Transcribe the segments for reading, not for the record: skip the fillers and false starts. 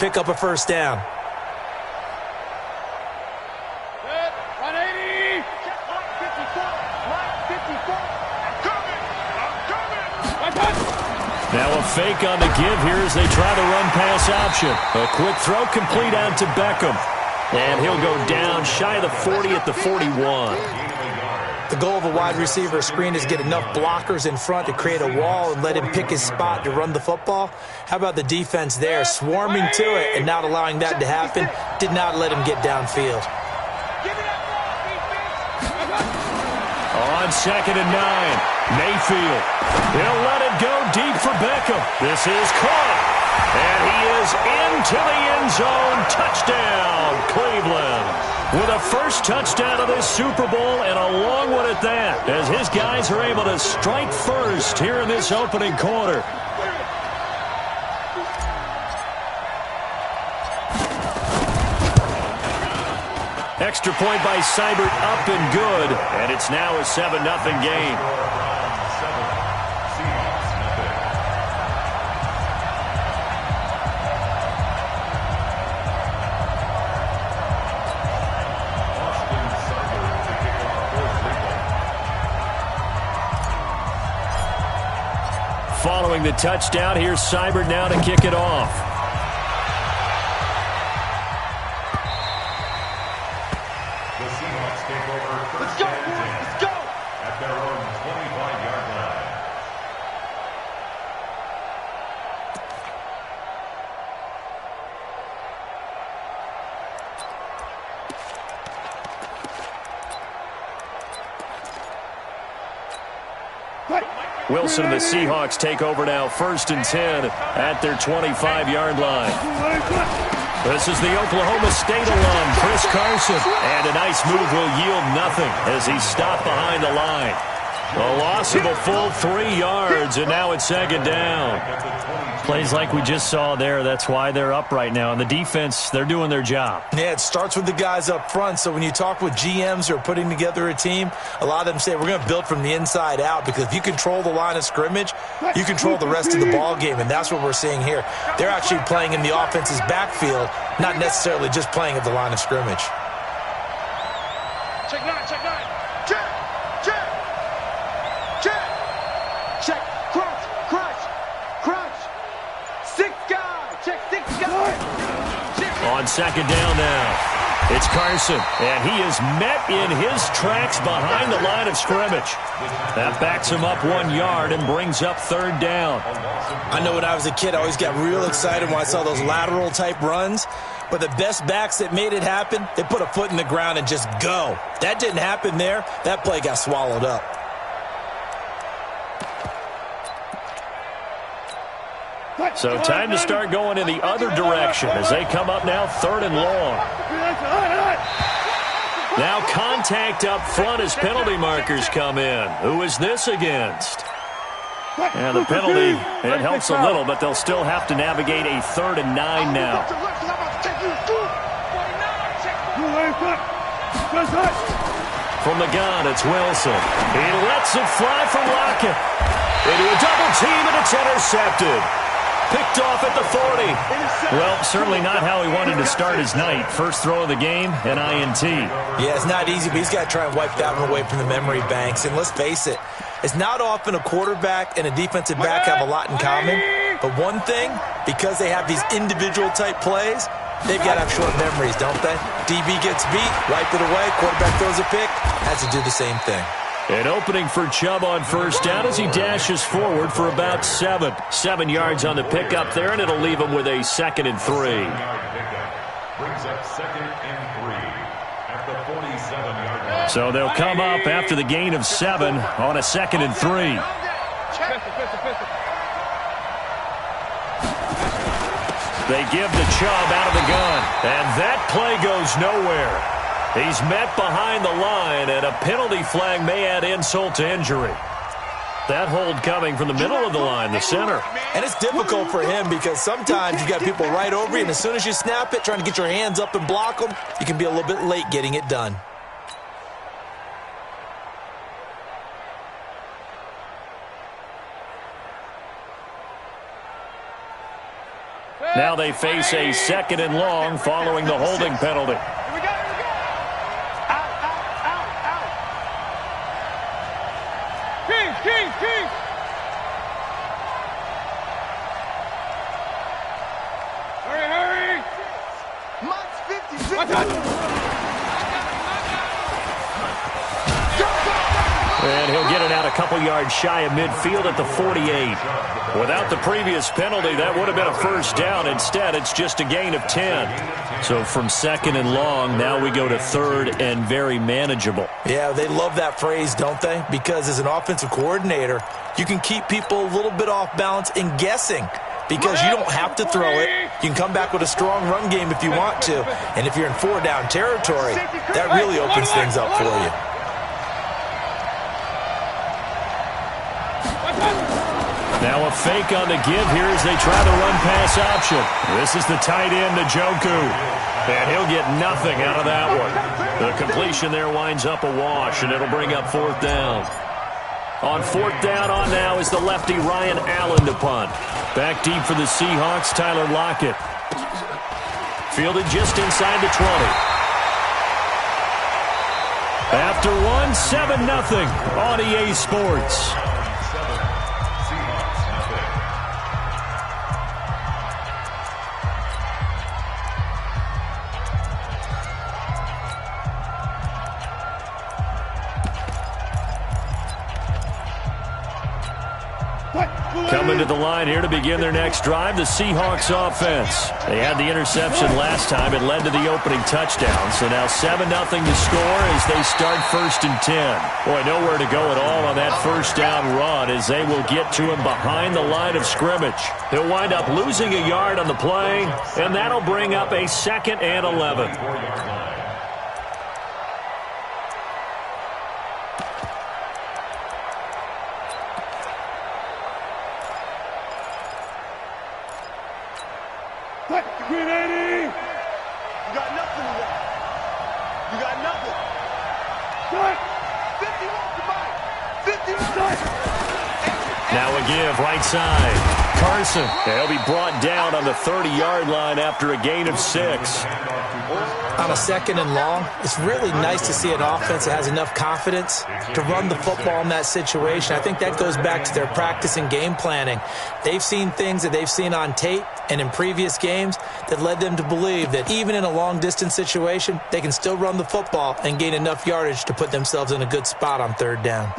pick up a first down. Now a fake on the give here as they try the run-pass option. A quick throw complete out to Beckham. And he'll go down shy of the 40 at the 41. The goal of a wide receiver screen is get enough blockers in front to create a wall and let him pick his spot to run the football. How about the defense there, swarming to it and not allowing that to happen? Did not let him get downfield. On 2nd and 9, Mayfield. He'll let it go deep for Beckham. This is caught. And he is into the end zone. Touchdown, Cleveland. With a first touchdown of this Super Bowl and a long one at that, as his guys are able to strike first here in this opening quarter. Extra point by Seibert, up and good, and it's now a 7-0 game. Following the touchdown, here's Seibert now to kick it off. Wilson and the Seahawks take over now, 1st and 10 at their 25-yard line. This is the Oklahoma State alum, Chris Carson. And a nice move will yield nothing as he's stopped behind the line. A loss of a full 3 yards, and now it's 2nd down. Plays like we just saw there, that's why they're up right now. And the defense, they're doing their job. Yeah, it starts with the guys up front. So when you talk with GMs who are putting together a team, a lot of them say we're going to build from the inside out, because if you control the line of scrimmage, you control the rest of the ball game, and that's what we're seeing here. They're actually playing in the offense's backfield, not necessarily just playing at the line of scrimmage. Check 9, check 9. Check, check, check, check, crunch, crunch, crunch. 6 guy, check 6 guy. On 2nd down now. It's Carson, and he is met in his tracks behind the line of scrimmage. That backs him up 1 yard and brings up 3rd down. I know when I was a kid, I always got real excited when I saw those lateral-type runs. But the best backs that made it happen, they put a foot in the ground and just go. That didn't happen there. That play got swallowed up. So time to start going in the other direction as they come up now 3rd and long. Now contact up front as penalty markers come in. Who is this against? And the penalty, it helps a little, but they'll still have to navigate a 3rd and 9 now. From the gun, it's Wilson. He lets it fly from Lockett. Into a double team, and it's intercepted. Picked off at the 40. Well, certainly not how he wanted to start his night. First throw of the game, an INT. Yeah, it's not easy, but he's got to try and wipe that one away from the memory banks. And let's face it, it's not often a quarterback and a defensive back have a lot in common. But one thing, because they have these individual-type plays, they've got to have short memories, don't they? DB gets beat, wipe it away, quarterback throws a pick, has to do the same thing. An opening for Chubb on 1st down as he dashes forward for about 7. 7 yards on the pickup there, and it'll leave him with a 2nd and 3. Brings up 2nd and 3 at the 47-yard line. So they'll come up after the gain of 7 on a 2nd and 3. They give the Chubb out of the gun, and that play goes nowhere. He's met behind the line, and a penalty flag may add insult to injury. That hold coming from the middle of the line, the center. And it's difficult for him because sometimes you got people right over you, and as soon as you snap it, trying to get your hands up and block them, you can be a little bit late getting it done. Now they face a 2nd and long following the holding penalty. Here we go. Out. Key. Hurry. Mike's 56. And he'll get it out a couple yards shy of midfield at the 48. Without the previous penalty, that would have been a first down. Instead, it's just a gain of 10. So from 2nd and long, now we go to 3rd and very manageable. Yeah, they love that phrase, don't they? Because as an offensive coordinator, you can keep people a little bit off balance and guessing. Because you don't have to throw it. You can come back with a strong run game if you want to. And if you're in 4-down territory, that really opens things up for you. Now a fake on the give here as they try the run-pass option. This is the tight end, Njoku. And he'll get nothing out of that one. The completion there winds up a wash, and it'll bring up 4th down. On 4th down on now is the lefty Ryan Allen to punt. Back deep for the Seahawks, Tyler Lockett. Fielded just inside the 20. After one, 7-0 on EA Sports. Coming to the line here to begin their next drive, the Seahawks offense. They had the interception last time. It led to the opening touchdown. So now 7-0 to score as they start 1st and 10. Boy, nowhere to go at all on that first down run as they will get to him behind the line of scrimmage. He'll wind up losing a yard on the play, and that'll bring up a 2nd and 11. You got nothing to that. You got nothing. Good. 51 to Mike. 51. Now a give, right side. Carson. He'll be brought down on the 30-yard line after a gain of 6. On a 2nd and long, it's really nice to see an offense that has enough confidence to run the football in that situation. I think that goes back to their practice and game planning. They've seen things that they've seen on tape and in previous games that led them to believe that even in a long-distance situation, they can still run the football and gain enough yardage to put themselves in a good spot on 3rd down.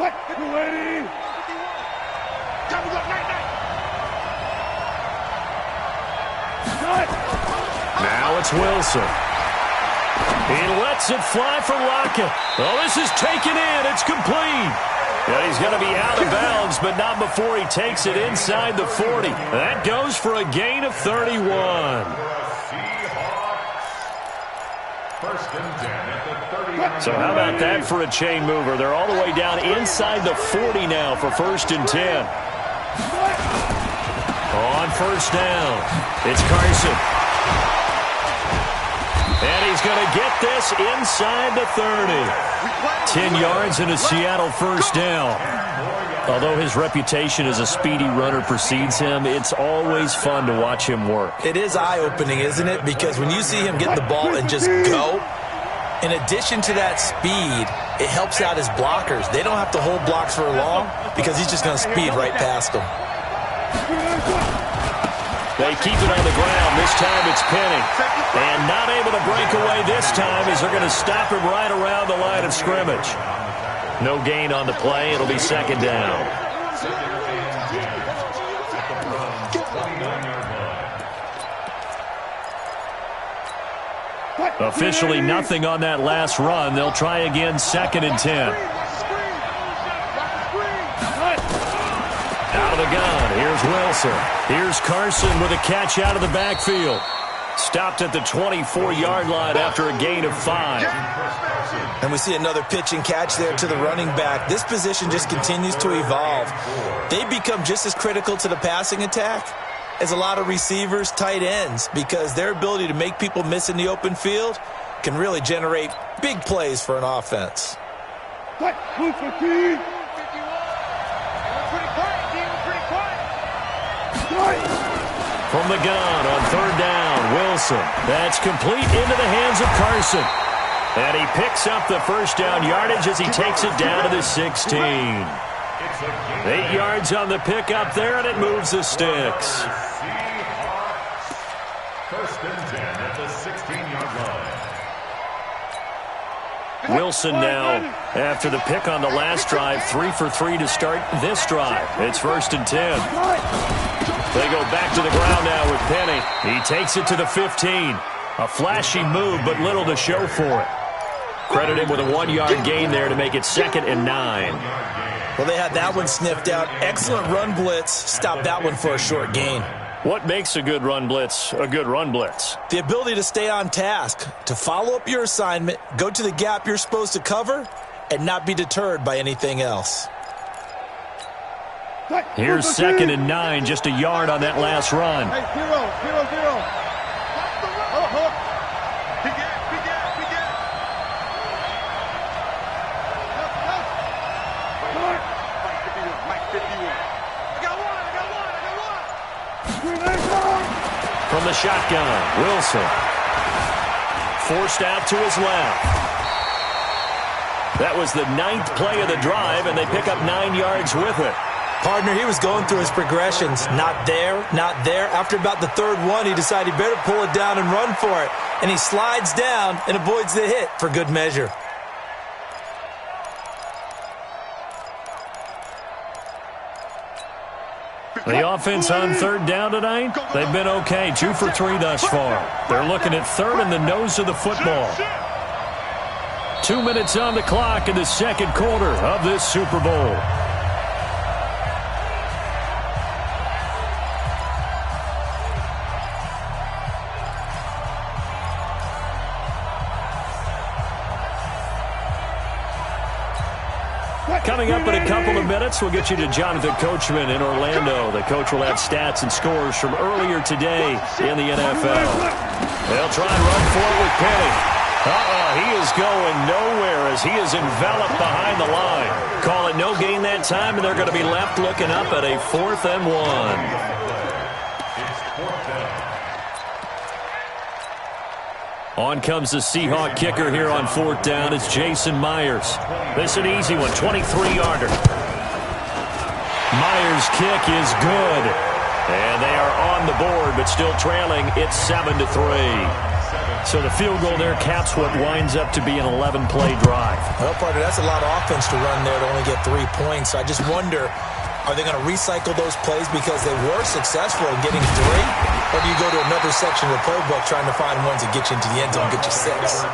Now it's Wilson. He lets it fly for Lockett. Oh, this is taken in. It's complete. Yeah, he's going to be out of bounds, but not before he takes it inside the 40. That goes for a gain of 31. So how about that for a chain mover? They're all the way down inside the 40 now for 1st and 10. On 1st down, it's Carson. And he's going to get this inside the 30. 10 yards and a Seattle 1st down. Although his reputation as a speedy runner precedes him, it's always fun to watch him work. It is eye-opening, isn't it? Because when you see him get the ball and just go, in addition to that speed, it helps out his blockers. They don't have to hold blocks for long because he's just going to speed right past them. They keep it on the ground. This time it's Penny. And not able to break away this time as they're going to stop him right around the line of scrimmage. No gain on the play. It'll be 2nd down. Officially nothing on that last run. They'll try again 2nd and 10. Out of the gun. Here's Wilson. Here's Carson with a catch out of the backfield. Stopped at the 24-yard line after a gain of 5. And we see another pitch and catch there to the running back. This position just continues to evolve. They become just as critical to the passing attack as a lot of receivers, tight ends, because their ability to make people miss in the open field can really generate big plays for an offense. From the gun on third down, Wilson. That's complete into the hands of Carson. And he picks up the first down yardage as he takes it down to the 16. 8 yards on the pickup there, and it moves the sticks. First and 10 at the 16-yard line. Wilson now, after the pick on the last drive, 3 for 3 to start this drive. It's first and 10. They go back to the ground now with Penny. He takes it to the 15. A flashy move, but little to show for it. Credit him with a 1-yard gain there to make it 2nd and 9. Well, they had that one sniffed out. Excellent run blitz. Stopped that one for a short gain. What makes a good run blitz a good run blitz? The ability to stay on task, to follow up your assignment, go to the gap you're supposed to cover, and not be deterred by anything else. Here's 2nd and 9, just a yard on that last run. Hey, 0-0-0. Big gap. Mike 51. I got one. From the shotgun, Wilson. Forced out to his left. That was the 9th play of the drive, and they pick up 9 yards with it. Partner, he was going through his progressions. Not there, not there. After about the 3rd one, he decided he better pull it down and run for it. And he slides down and avoids the hit for good measure. The offense on 3rd down tonight, they've been okay. 2 for 3 thus far. They're looking at 3rd in the nose of the football. 2 minutes on the clock in the 2nd quarter of this Super Bowl. Coming up in a couple of minutes, we'll get you to Jonathan Coachman in Orlando. The coach will have stats and scores from earlier today in the NFL. They'll try and run for it with Penny. He is going nowhere as he is enveloped behind the line. Call it no gain that time, and they're going to be left looking up at a 4th and 1. On comes the Seahawk kicker here on 4th down. It's Jason Myers. This is an easy one, 23-yarder. Myers' kick is good. And they are on the board, but still trailing. It's 7-3. So the field goal there caps what winds up to be an 11-play drive. Well, partner, that's a lot of offense to run there to only get 3 points. I just wonder, are they going to recycle those plays because they were successful in getting 3? Or do you go to another section of the playbook trying to find ones that get you into the end zone and get you 6?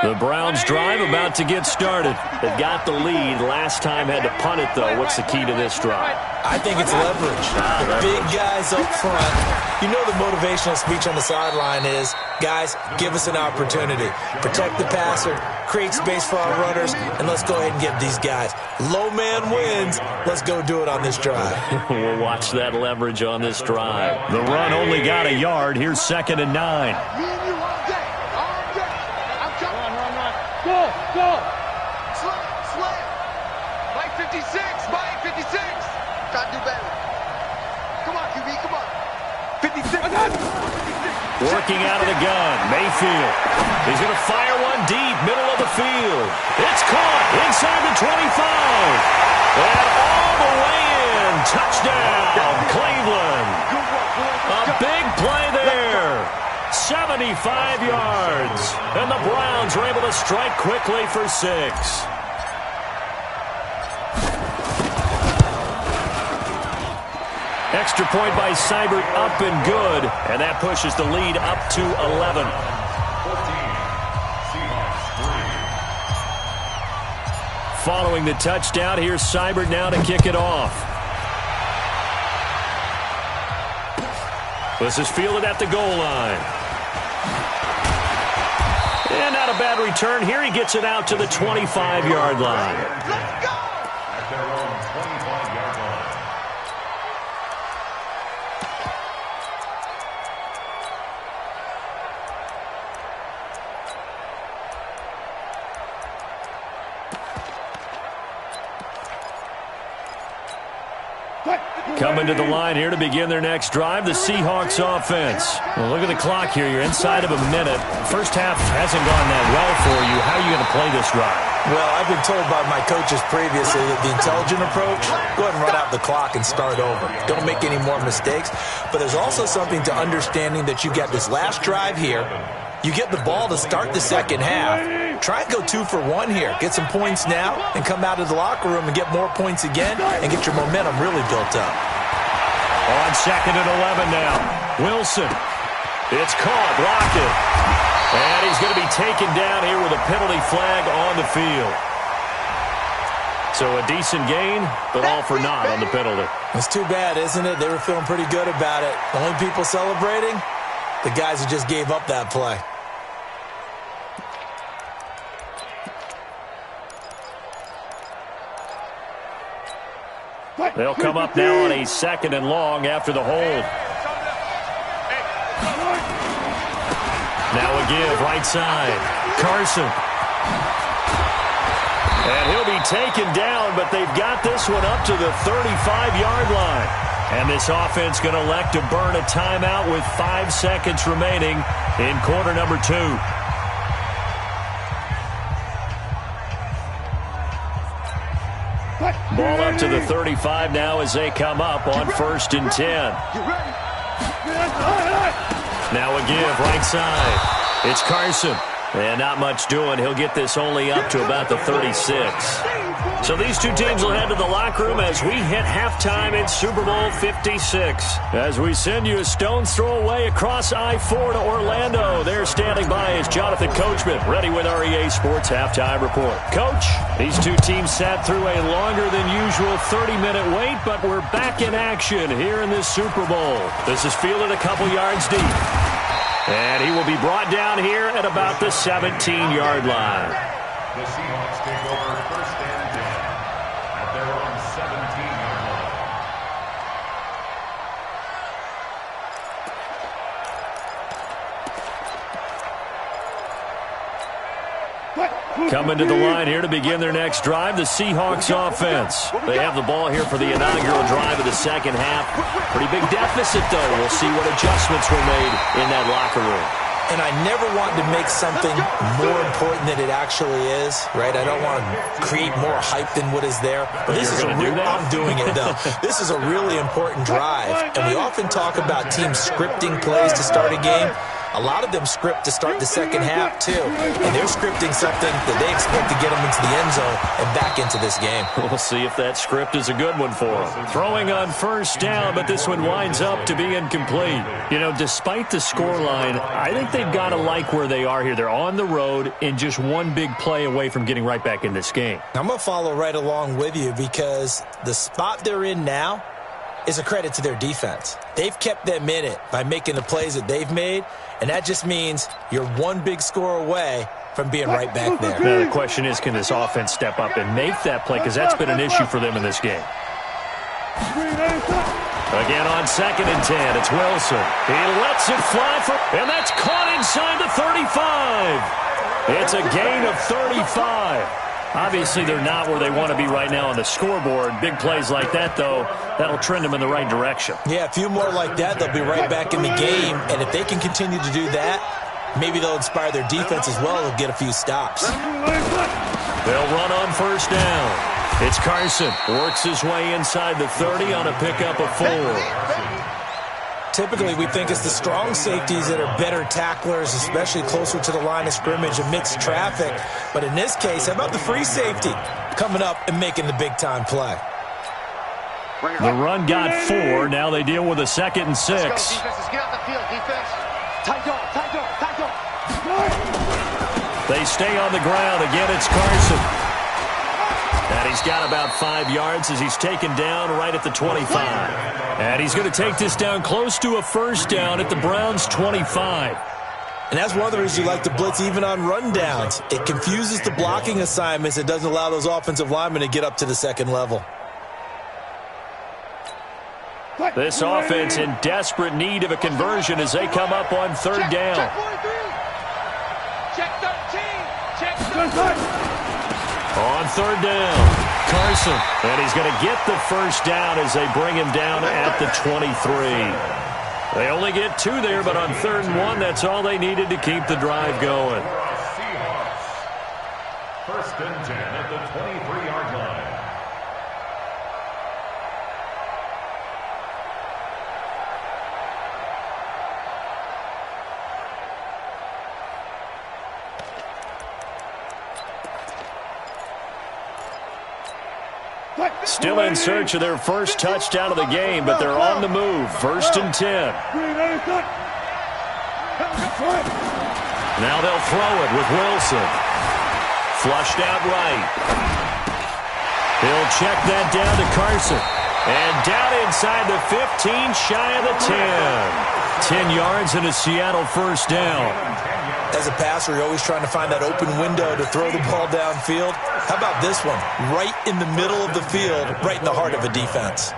The Browns drive about to get started. They've got the lead. Last time had to punt it, though. What's the key to this drive? I think it's leverage. Big guys up front. You know the motivational speech on the sideline is, guys, give us an opportunity. Protect the passer, create space for our runners, and let's go ahead and get these guys. Low man wins. Let's go do it on this drive. We'll watch that leverage on this drive. The run only got a yard. Here's 2nd and 9. Go! Slam! Mike 56! Mike 56! Try to do better. Come on, QB, come on. 56! Working out of the gun, Mayfield. He's going to fire one deep, middle of the field. It's caught inside the 25. And all the way in. Touchdown, Cleveland. A big play there. 75 yards. And the Browns are able to strike quickly for 6. Extra point by Seibert, up and good. And that pushes the lead up to 11. 14, Seahawks 3. Following the touchdown, here's Seibert now to kick it off. This is fielded at the goal line. And not a bad return. Here he gets it out to the 25-yard line. Let's go! At their own 25-yard line. Coming to the line here to begin their next drive, the Seahawks offense. Well, look at the clock here. You're inside of a minute. First half hasn't gone that well for you. How are you going to play this drive? Well, I've been told by my coaches previously that the intelligent approach, go ahead and run out the clock and start over. Don't make any more mistakes. But there's also something to understanding that you get this last drive here. You get the ball to start the second half. Try and go 2 for 1 here. Get some points now and come out of the locker room and get more points again and get your momentum really built up. On 2nd and 11 now. Wilson. It's caught. Blocked it. And he's going to be taken down here with a penalty flag on the field. So a decent gain, but all for naught on the penalty. It's too bad, isn't it? They were feeling pretty good about it. The only people celebrating, the guys who just gave up that play. They'll come up now on a 2nd and long after the hold. Now a give, right side. Carson. And he'll be taken down, but they've got this one up to the 35-yard line. And this offense going to elect to burn a timeout with 5 seconds remaining in quarter number 2. Ball up to the 35 now as they come up on 1st and 10. Now a give, right side. It's Carson. And not much doing. He'll get this only up to about the 36. So these two teams will head to the locker room as we hit halftime in Super Bowl 56. As we send you a stone's throw away across I-4 to Orlando. There standing by is Jonathan Coachman, ready with our EA Sports Halftime Report. Coach, these two teams sat through a longer than usual 30-minute wait, but we're back in action here in this Super Bowl. This is fielded a couple yards deep. And he will be brought down here at about the 17-yard line. The Seahawks take over 1st and 10 at their own 17-yard line. Coming to the line here to begin their next drive, the Seahawks offense. They have the ball here for the inaugural drive of the second half. Pretty big deficit, though. We'll see what adjustments were made in that locker room. And I never want to make something more important than it actually is, right? I don't want to create more hype than what is there. But this is a real, I'm doing it, though. This is a really important drive. And we often talk about teams scripting plays to start a game. A lot of them script to start the second half, too. And they're scripting something that they expect to get them into the end zone and back into this game. We'll see if that script is a good one for them. Throwing on 1st down, but this one winds up to be incomplete. You know, despite the scoreline, I think they've got to like where they are here. They're on the road and just one big play away from getting right back in this game. I'm going to follow right along with you because the spot they're in now is a credit to their defense. They've kept them in it by making the plays that they've made, and that just means you're one big score away from being right back there. Now the question is, can this offense step up and make that play? Because that's been an issue for them in this game. Again on 2nd and 10, it's Wilson. He lets it fly, and that's caught inside the 35. It's a gain of 35. Obviously, they're not where they want to be right now on the scoreboard. Big plays like that, though, that'll trend them in the right direction. Yeah, a few more like that, they'll be right back in the game. And if they can continue to do that, maybe they'll inspire their defense as well. They'll get a few stops. They'll run on 1st down. It's Carson. Works his way inside the 30 on a pickup of 4. Typically, we think it's the strong safeties that are better tacklers, especially closer to the line of scrimmage amidst traffic. But in this case, how about the free safety coming up and making the big-time play? The run got 4. Now they deal with a 2nd and 6. Let's go, defenses. Get out the field, defense. Tight dog, tight dog, tight dog. They stay on the ground. Again, it's Carson. And he's got about 5 yards as he's taken down right at the 25. And he's going to take this down close to a 1st down at the Browns' 25. And that's one of the reasons you like to blitz even on rundowns. It confuses the blocking assignments. It doesn't allow those offensive linemen to get up to the second level. This offense in desperate need of a conversion as they come up on 3rd down. Check 43. Check 13. Check 13. On third down, Carson. And he's going to get the first down as they bring him down at the 23. They only get 2 there, but on 3rd and 1, that's all they needed to keep the drive going. Seahawks. 1st and 10 at the 23-yard line. Still in search of their first touchdown of the game, but they're on the move. 1st and 10. Now they'll throw it with Wilson. Flushed out right. He'll check that down to Carson. And down inside the 15, shy of the 10. 10 yards and a Seattle first down. As a passer, you're always trying to find that open window to throw the ball downfield. How about this one? Right in the middle of the field, right in the heart of a defense.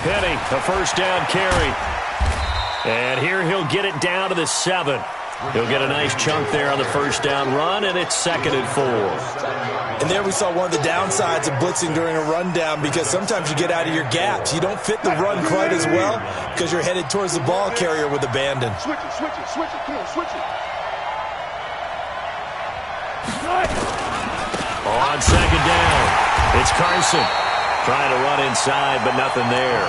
Penny, a first down carry. And here he'll get it down to the 7. He'll get a nice chunk there on the first down run, and it's 2nd and 4. And there we saw one of the downsides of blitzing during a rundown, because sometimes you get out of your gaps. You don't fit the run quite as well because you're headed towards the ball carrier with abandon. Switch it, switch it, switch it. Come on, switch it. On 2nd down, it's Carson. Trying to run inside, but nothing there.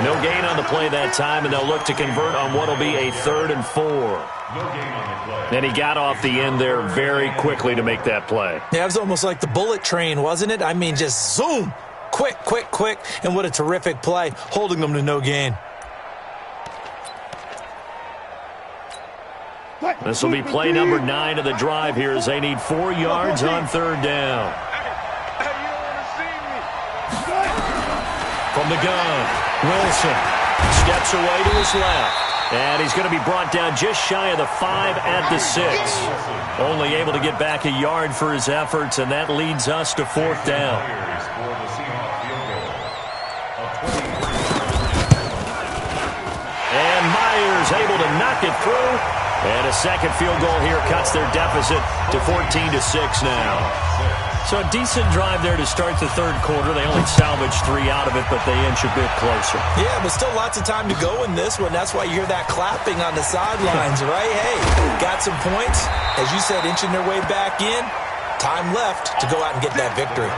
No gain on the play that time, and they'll look to convert on what will be a 3rd and 4. And he got off the end there very quickly to make that play. Yeah, it was almost like the bullet train, wasn't it? I mean, just zoom. Quick, quick, quick. And what a terrific play, holding them to no gain. This will be play number 9 of the drive here as they need 4 yards on 3rd down. From the gun, Wilson steps away to his left. And he's going to be brought down just shy of the 5 at the 6. Only able to get back a yard for his efforts, and that leads us to 4th down. And Myers able to knock it through. And a second field goal here cuts their deficit to 14-6 now. So a decent drive there to start the 3rd quarter. They only salvaged 3 out of it, but they inch a bit closer. Yeah, but still lots of time to go in this one. That's why you hear that clapping on the sidelines, right? Hey, got some points. As you said, inching their way back in. Time left to go out and get that victory.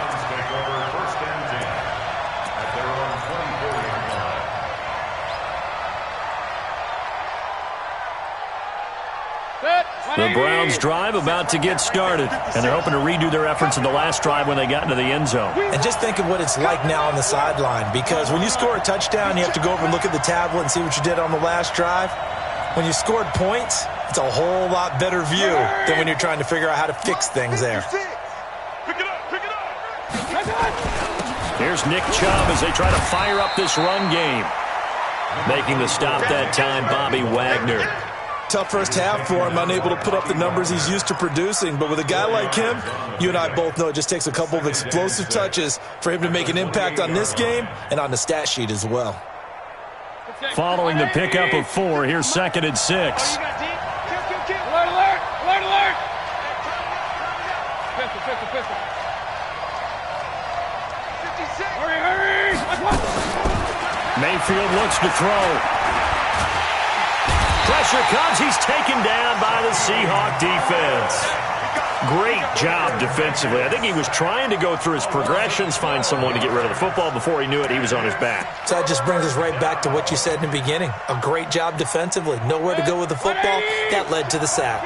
The Browns drive about to get started, and they're hoping to redo their efforts in the last drive when they got into the end zone. And just think of what it's like now on the sideline, because when you score a touchdown, you have to go over and look at the tablet and see what you did on the last drive. When you scored points, it's a whole lot better view than when you're trying to figure out how to fix things there. Here's Nick Chubb as they try to fire up this run game. Making the stop that time, Bobby Wagner. Tough first half for him, unable to put up the numbers he's used to producing. But with a guy like him, you and I both know it just takes a couple of explosive touches for him to make an impact on this game and on the stat sheet as well. Following the pickup of 4, here's 2nd and 6. Alert, alert, alert, alert. Pistol, pistol, pistol. 56. Hurry, hurry. Mayfield looks to throw. Pressure comes. He's taken down by the Seahawk defense. Great job defensively. I think he was trying to go through his progressions, find someone to get rid of the football. Before he knew it, he was on his back. So that just brings us right back to what you said in the beginning. A great job defensively. Nowhere to go with the football. That led to the sack.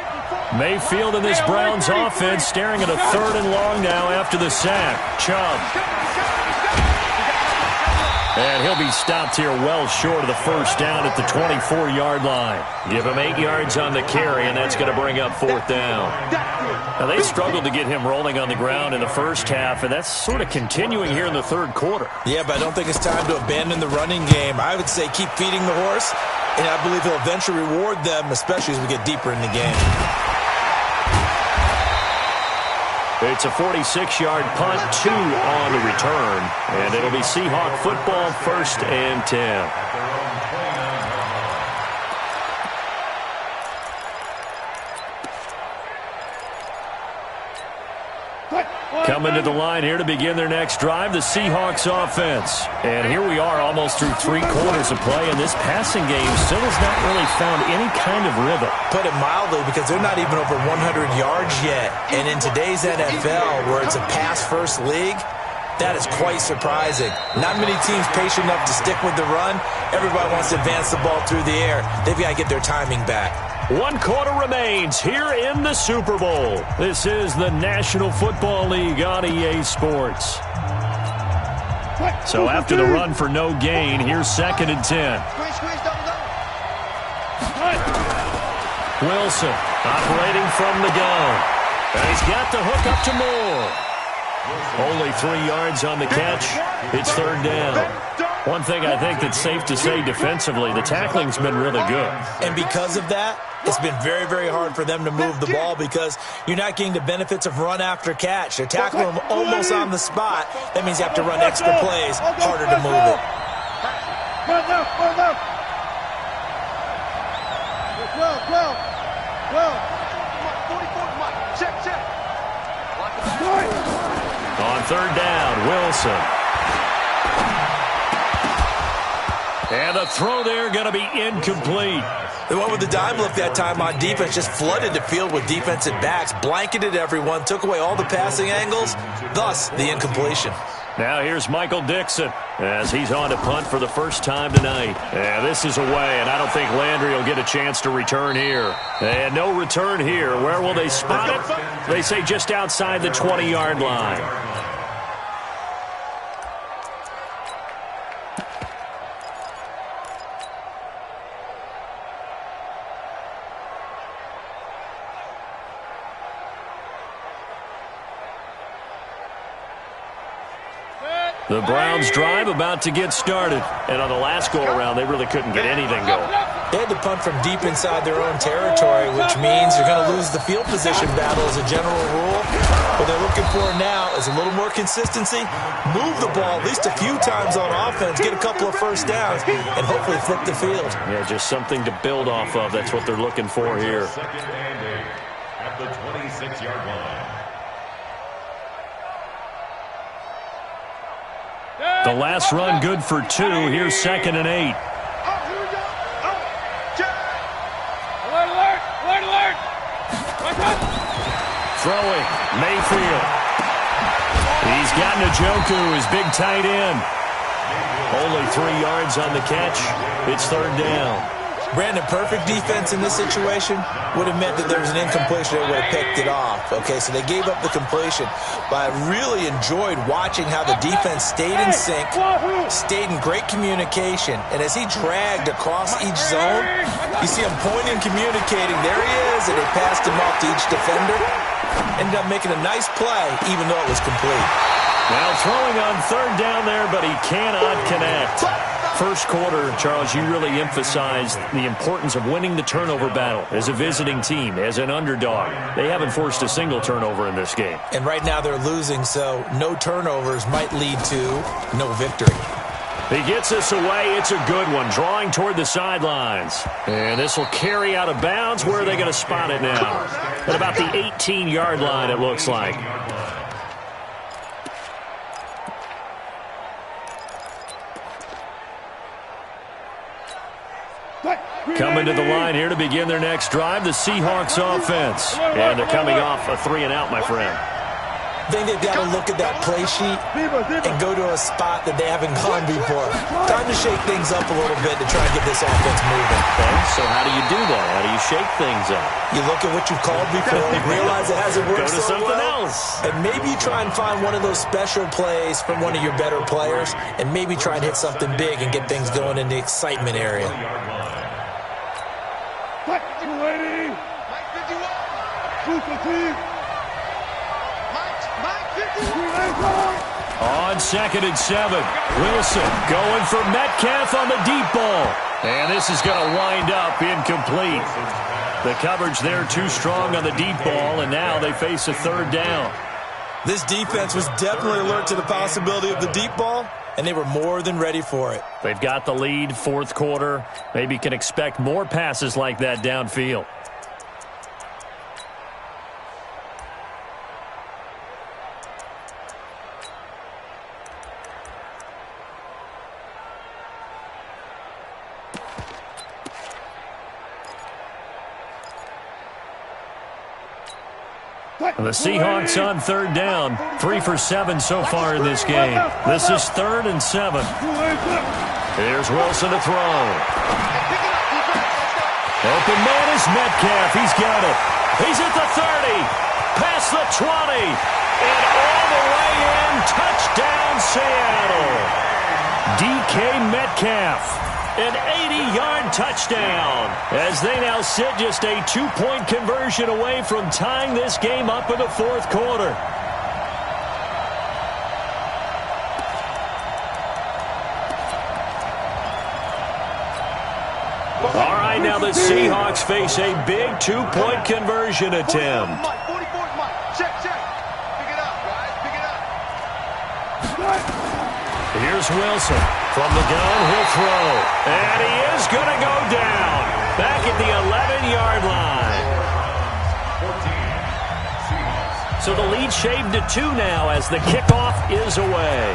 Mayfield and this Browns offense staring at a 3rd and long now after the sack. Chubb. And he'll be stopped here well short of the first down at the 24-yard line. Give him 8 yards on the carry, and that's going to bring up 4th down. Now, they struggled to get him rolling on the ground in the first half, and that's sort of continuing here in the 3rd quarter. Yeah, but I don't think it's time to abandon the running game. I would say keep feeding the horse, and I believe he'll eventually reward them, especially as we get deeper in the game. It's a 46-yard punt, 2 on the return, and it'll be Seahawk football, 1st and 10. Coming to the line here to begin their next drive, the Seahawks offense. And here we are almost through 3 quarters of play, and this passing game still has not really found any kind of rhythm. Put it mildly, because they're not even over 100 yards yet. And in today's NFL, where it's a pass-first league, that is quite surprising. Not many teams patient enough to stick with the run. Everybody wants to advance the ball through the air. They've got to get their timing back. 1 quarter remains here in the Super Bowl. This is the National Football League on EA Sports. So after the run for no gain, here's 2nd and 10. Wilson operating from the gun. And he's got the hook up to Moore. Only 3 yards on the catch. It's 3rd down. One thing I think that's safe to say defensively, the tackling's been really good. And because of that, it's been very, very hard for them to move the ball because you're not getting the benefits of run after catch. They're tackling them almost on the spot. That means you have to run extra plays, harder to move it. On 3rd down, Wilson. And the throw there going to be incomplete. The one with the dime look that time on defense just flooded the field with defensive backs, blanketed everyone, took away all the passing angles, thus the incompletion. Now here's Michael Dixon as he's on to punt for the first time tonight. And this is away, and I don't think Landry will get a chance to return here. And no return here. Where will they spot it? They say just outside the 20-yard line. The Browns drive about to get started. And on the last go-around, they really couldn't get anything going. They had to punt from deep inside their own territory, which means you're going to lose the field position battle as a general rule. What they're looking for now is a little more consistency, move the ball at least a few times on offense, get a couple of first downs, and hopefully flip the field. Yeah, just something to build off of. That's what they're looking for here. 2nd and 8 at the 26-yard line. The last run good for 2. Here's 2nd and 8. Throwing, Mayfield. He's got Njoku, his big tight end. Only 3 yards on the catch. It's 3rd down. Brandon, perfect defense in this situation would have meant that there was an incompletion. They would have picked it off. Okay, so they gave up the completion. But I really enjoyed watching how the defense stayed in sync, stayed in great communication. And as he dragged across each zone, you see him pointing, communicating. There he is, and they passed him off to each defender. Ended up making a nice play, even though it was complete. Now throwing on 3rd down there, but he cannot connect. First quarter, Charles, you really emphasized the importance of winning the turnover battle as a visiting team, as an underdog. They haven't forced a single turnover in this game. And right now they're losing, so no turnovers might lead to no victory. He gets this away. It's a good one, drawing toward the sidelines. And this will carry out of bounds. Where are they going to spot it now? At about the 18-yard line, it looks like. Coming to the line here to begin their next drive, the Seahawks offense. And they're coming off a 3-and-out, my friend. I think they've got to look at that play sheet and go to a spot that they haven't gone before. Time to shake things up a little bit to try and get this offense moving. Okay, so how do you do that? How do you shake things up? You look at what you've called before, realize it hasn't worked Go to so something well, else. and maybe try and find one of those special plays from one of your better players, and maybe try and hit something big and get things going in the excitement area. On 2nd and 7, Wilson going for Metcalf on the deep ball. And this is going to wind up incomplete. The coverage there too strong on the deep ball, and now they face a 3rd down. This defense was definitely alert to the possibility of the deep ball, and they were more than ready for it. They've got the lead, fourth quarter. Maybe can expect more passes like that downfield. The Seahawks on third down, 3 for 7 so far in this game. This is 3rd and 7. Here's Wilson to throw. Open man is Metcalf. He's got it. He's at the 30, past the 20, and all the way in. Touchdown, Seattle. DK Metcalf. An 80-yard touchdown as they now sit just a 2-point conversion away from tying this game up in the fourth quarter. All right, now the Seahawks face a big 2-point conversion attempt. Here's Wilson. From the gun, he'll throw. And he is going to go down. Back at the 11-yard line. So the lead shaved to 2 now as the kickoff is away.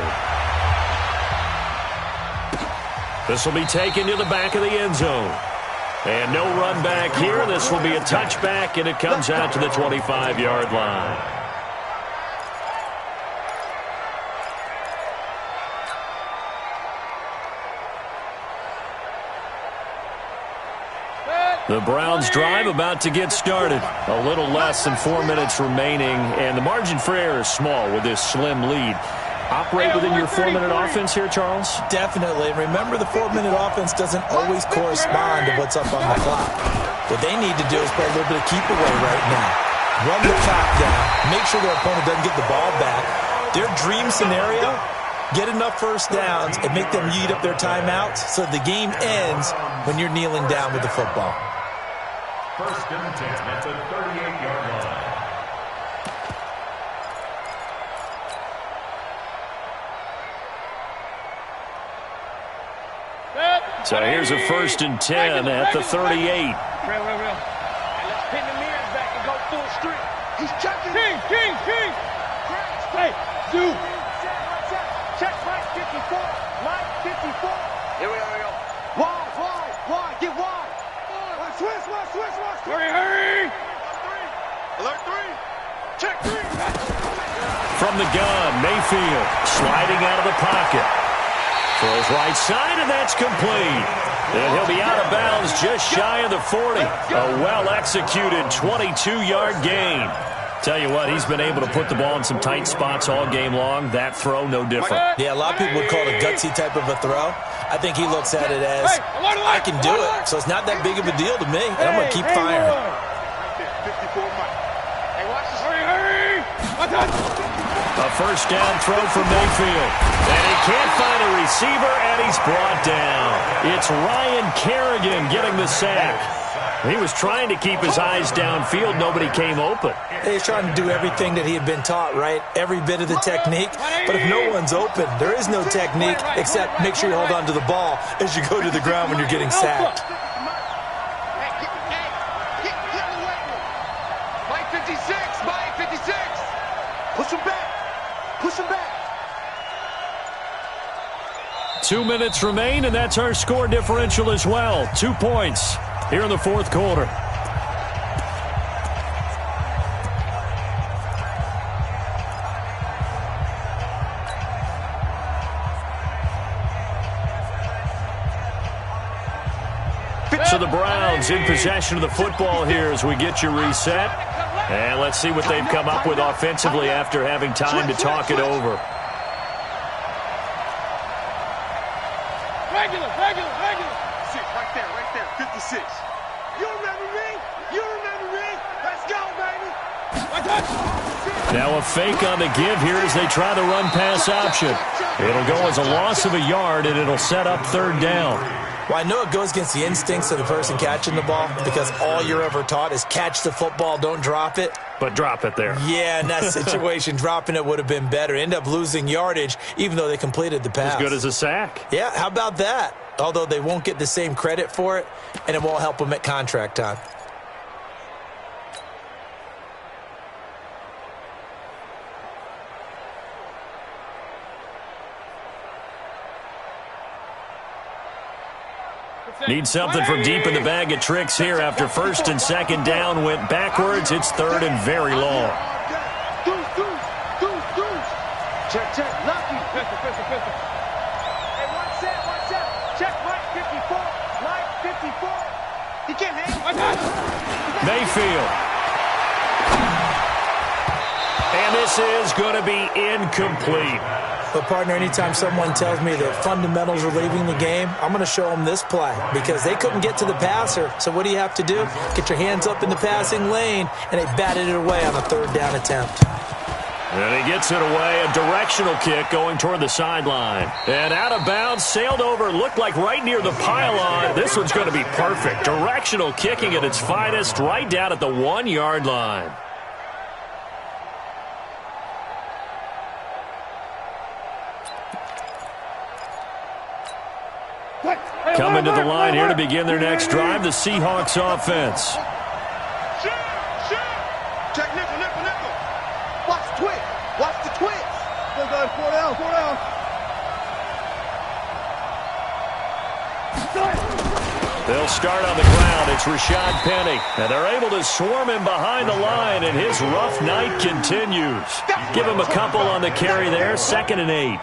This will be taken to the back of the end zone. And no run back here. This will be a touchback, and it comes out to the 25-yard line. The Browns drive about to get started. A little less than 4 minutes remaining, and the margin for error is small with this slim lead. Operate within your 4-minute offense here, Charles? Definitely. Remember, the 4-minute offense doesn't always correspond to what's up on the clock. What they need to do is play a little bit of keep away right now. Run the clock down. Make sure their opponent doesn't get the ball back. Their dream scenario, get enough first downs and make them eat up their timeouts so the game ends when you're kneeling down with the football. 1st and 10 at the 38-yard line. So here's a 1st and 10 at the 38. Real. Let's pin the mirrors back and go full street. He's checking. King. Hey, dude. Check Mike 54. Mike 54. Here we go. Wide. Get wide. Switch. Hurry. Alert 3. Check 3. From the gun, Mayfield sliding out of the pocket. Throws right side, and that's complete. And he'll be out of bounds just shy of the 40. A well-executed 22-yard gain. Tell you what, he's been able to put the ball in some tight spots all game long. That throw, no different. Yeah, a lot of people would call it a gutsy type of a throw. I think he looks at it as, I can do it, so it's not that big of a deal to me, and I'm going to keep firing. 54 Mike. Hey, watch this. Hurry. A first down throw from Mayfield. And he can't find a receiver, and he's brought down. It's Ryan Kerrigan getting the sack. He was trying to keep his eyes downfield. Nobody came open. He's trying to do everything that he had been taught, right? Every bit of the technique. But if no one's open, there is no technique except make sure you hold on to the ball as you go to the ground when you're getting sacked. Mike 56. Push him back. 2 minutes remain, and that's our score differential as well. 2 points here in the fourth quarter. So the Browns in possession of the football here as we get you reset. And let's see what they've come up with offensively after having time to talk it over. Regular. Sit right there. 56. You remember me? Let's go, baby. Now a fake on the give here as they try the run pass option. It'll go as a loss of a yard, and it'll set up third down. Well, I know it goes against the instincts of the person catching the ball because all you're ever taught is catch the football, don't drop it. But drop it there. Yeah, in that situation, dropping it would have been better. End up losing yardage, even though they completed the pass. As good as a sack. Yeah, how about that? Although they won't get the same credit for it, and it won't help them at contract time. Need something from deep in the bag of tricks here after first and second down went backwards. It's third and very long. Check, check, lucky. Pistol, pistol, pistol. Hey, one set. Check, Mike 54. Mike 54. He can't hang. Mayfield. And this is going to be incomplete. But, partner, anytime someone tells me that fundamentals are leaving the game, I'm going to show them this play because they couldn't get to the passer. So what do you have to do? Get your hands up in the passing lane, and they batted it away on a third down attempt. And he gets it away, a directional kick going toward the sideline. And out of bounds, sailed over, looked like right near the pylon. This one's going to be perfect. Directional kicking at its finest, right down at the 1-yard line. Coming to the line here to begin their next drive, the Seahawks offense. Check nickel. Watch the twist. Watch the twist. Four down. They'll start on the ground. It's Rashad Penny. And they're able to swarm him behind the line, and his rough night continues. Give him a couple on the carry there, 2nd and 8.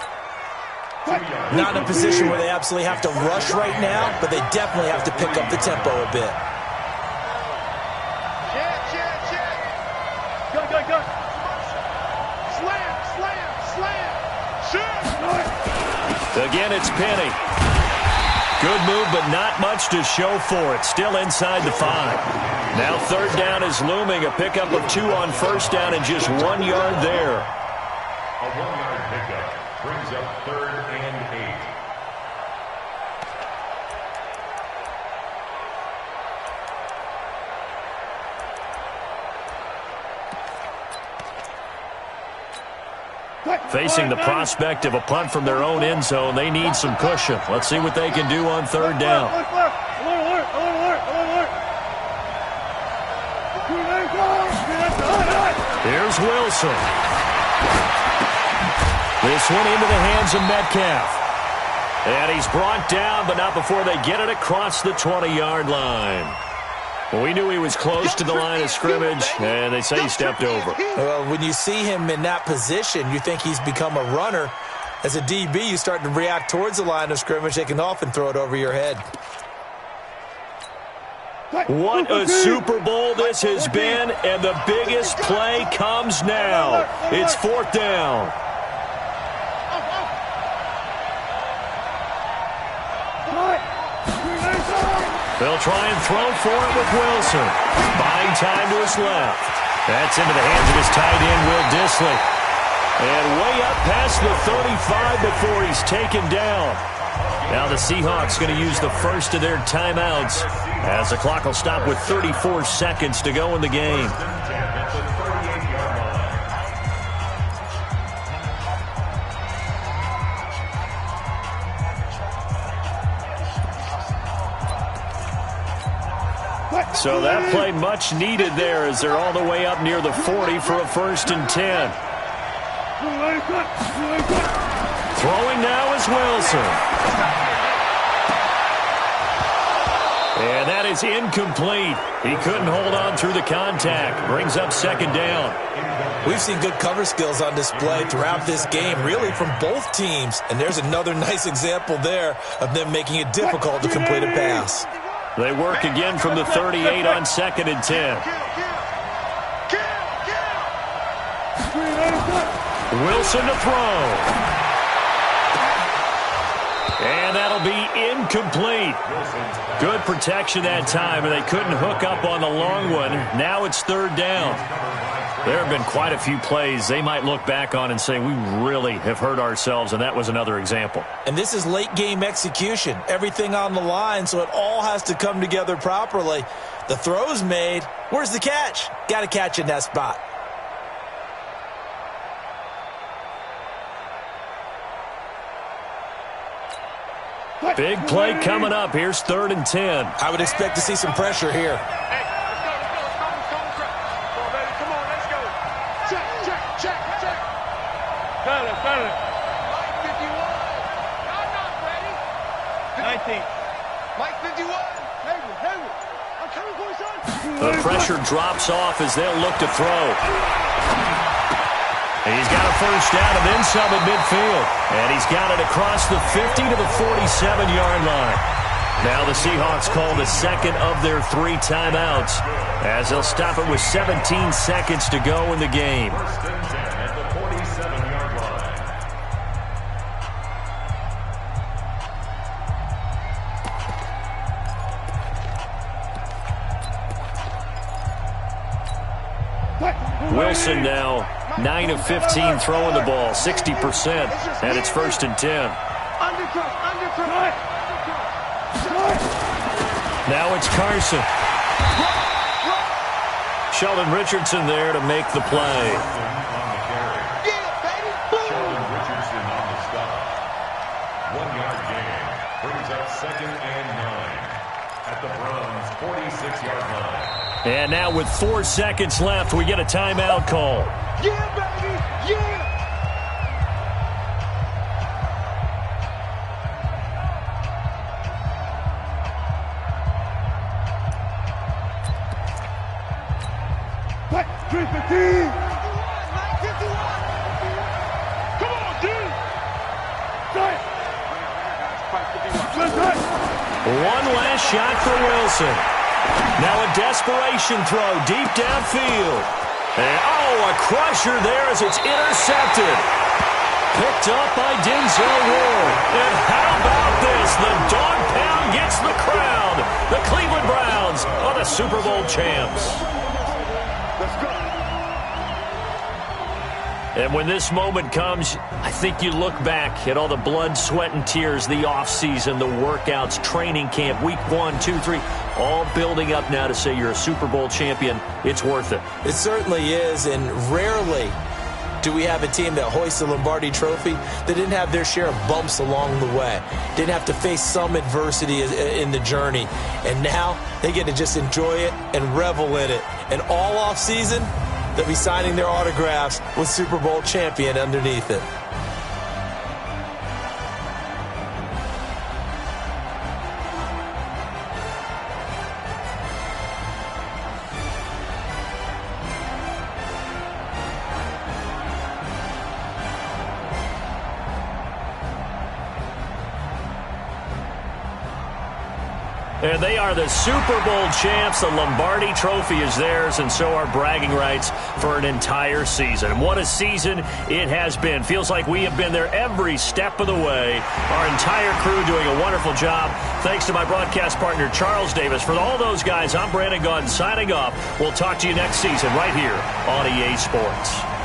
Not in a position where they absolutely have to rush right now, but they definitely have to pick up the tempo a bit. Check. Go. Slam. Shoot. Again, it's Penny. Good move, but not much to show for it. Still inside the 5. Now third down is looming. A pickup of 2 on first down and just 1 yard there. A 1-yard pickup brings up 3rd and 8. Facing the prospect of a punt from their own end zone, they need some cushion. Let's see what they can do on third down. Here's Wilson. This one into the hands of Metcalf. And he's brought down, but not before they get it across the 20-yard line. Well, we knew he was close to the line of scrimmage, and they say he stepped over. Well, when you see him in that position, you think he's become a runner. As a DB, you start to react towards the line of scrimmage. They can often throw it over your head. What a Super Bowl this has been, and the biggest play comes now. It's 4th down. They'll try and throw for it with Wilson. Buying time to his left. That's into the hands of his tight end, Will Dissly. And way up past the 35 before he's taken down. Now the Seahawks going to use the first of their timeouts as the clock will stop with 34 seconds to go in the game. So that play much needed there as they're all the way up near the 40 for a 1st and 10. Throwing now is Wilson. And that is incomplete. He couldn't hold on through the contact. Brings up 2nd down. We've seen good cover skills on display throughout this game, really from both teams. And there's another nice example there of them making it difficult to complete a pass. They work again from the 38 on 2nd and 10. Wilson to throw. And that'll be incomplete. Good protection that time, and they couldn't hook up on the long one. Now it's 3rd down. There have been quite a few plays they might look back on and say, we really have hurt ourselves, and that was another example. And this is late-game execution. Everything on the line, so it all has to come together properly. The throw's made. Where's the catch? Got to catch in that spot. Big play coming up. Here's 3rd and 10. I would expect to see some pressure here. Hey, let's go. Come on, baby. Come on, let's go. Check. Got it. Mike 51. I'm not ready. 19. Mike 51. Hayward. I'm coming for you, son. The pressure drops off as they'll look to throw. And he's got a first down and then some at midfield. And he's got it across the 50 to the 47-yard line. Now the Seahawks call the second of their 3 timeouts as they'll stop it with 17 seconds to go in the game. First and 10 at the 47-yard line. Wilson now 9 of 15 throwing the ball, 60%, and it's 1st and 10. Now it's Carson. Sheldon Richardson there to make the play. Sheldon Richardson on the stop. 1-yard gain brings up 2nd and 9 at the Browns' 46-yard line. And now with 4 seconds left, we get a timeout call. Yeah, baby. Yeah. What? 315. Come on, dude. One last shot for Wilson. Now a desperation throw deep downfield. And, a crusher there as it's intercepted. Picked up by Denzel Ward. And how about this? The dog pound gets the crown. The Cleveland Browns are the Super Bowl champs. Let's go. And when this moment comes, I think you look back at all the blood, sweat, and tears, the offseason, the workouts, training camp, week 1, 2, 3, all building up now to say you're a Super Bowl champion. It's worth it. It certainly is, and rarely do we have a team that hoists the Lombardi Trophy that didn't have their share of bumps along the way, didn't have to face some adversity in the journey, and now they get to just enjoy it and revel in it. And all offseason, they'll be signing their autographs with Super Bowl champion underneath it. And they are the Super Bowl champs. The Lombardi Trophy is theirs, and so are bragging rights for an entire season. And what a season it has been. Feels like we have been there every step of the way. Our entire crew doing a wonderful job. Thanks to my broadcast partner, Charles Davis. For all those guys, I'm Brandon Gaudin signing off. We'll talk to you next season right here on EA Sports.